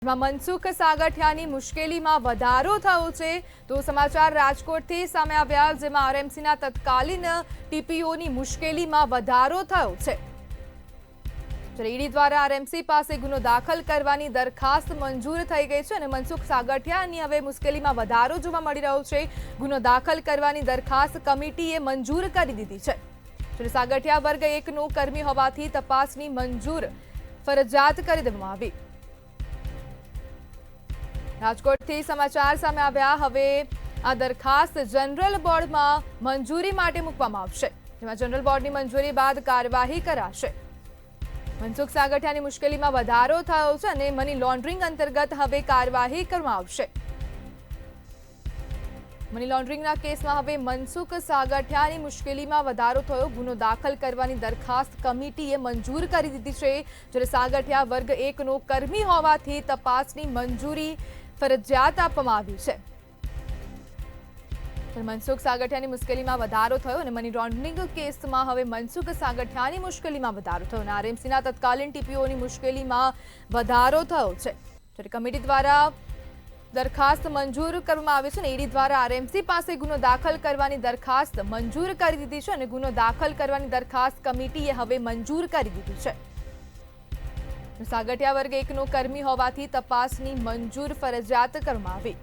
મનસુખ સાગઠિયાની મુશ્કેલીમાં વધારો થયો છે તો સમાચાર રાજકોટથી સામે આવ્યા, જેમાં આરએમસીના તત્કાલીન ટીપીઓની મુશ્કેલીમાં વધારો થયો છે। ઈડી દ્વારા આરએમસી પાસે ગુનો દાખલ કરવાની દરખાસ્ત મંજૂર થઈ ગઈ છે અને મનસુખ સાગઠિયાની હવે મુશ્કેલીમાં વધારો જોવા મળી રહ્યો છે। ગુનો દાખલ કરવાની દરખાસ્ત કમિટીએ મંજૂર કરી દીધી છે। સાગઠિયા વર્ગ 1નો કર્મી હોવાથી તપાસની મંજૂર ફરજિયાત કરી દેવામાં આવી। રાજકોટથી સમાચાર સામે આવ્યા, હવે આ દરખાસ્ત જનરલ બોર્ડમાં મંજૂરી માટે મૂકવામાં આવશે, જેમાં જનરલ બોર્ડની મંજૂરી બાદ કાર્યવાહી કરાશે। મનસુખ સાગઠિયાની મુશ્કેલીમાં વધારો થયો છે અને મની લોન્ડરિંગ અંતર્ગત હવે કાર્યવાહી કરવામાં આવશે। મની લોન્ડરિંગના કેસમાં હવે મનસુખ સાગઠિયાની મુશ્કેલીમાં વધારો થયો, ગુનો દાખલ કરવાની દરખાસ્ત કમિટીએ મંજૂર કરી દીધી છે। જ્યારે સાગઠિયા વર્ગ 1નો કર્મી હોવાથી તપાસની મંજૂરી ફરજિયાત આપવામાં આવી છે। મનસુખ સાગઠિયાની મુશ્કેલીમાં વધારો થયો અને મની લોન્ડરિંગ કેસમાં હવે મનસુખ સાગઠિયાની મુશ્કેલીમાં વધારો થયો અને આરએમસીના તત્કાલીન ટીપીઓની મુશ્કેલીમાં વધારો થયો છે। જ્યારે કમિટી દ્વારા દરખાસ્ત મંજૂર કરવામાં આવી છે અને ઈડી દ્વારા આરએમસી પાસે ગુનો દાખલ કરવાની દરખાસ્ત મંજૂર કરી દીધી છે અને ગુનો દાખલ કરવાની દરખાસ્ત કમિટીએ હવે મંજૂર કરી દીધી છે। સાગઠિયા વર્ગ 1નો કર્મી હોવાથી તપાસની મંજૂર ફરજિયાત કરવામાં આવી।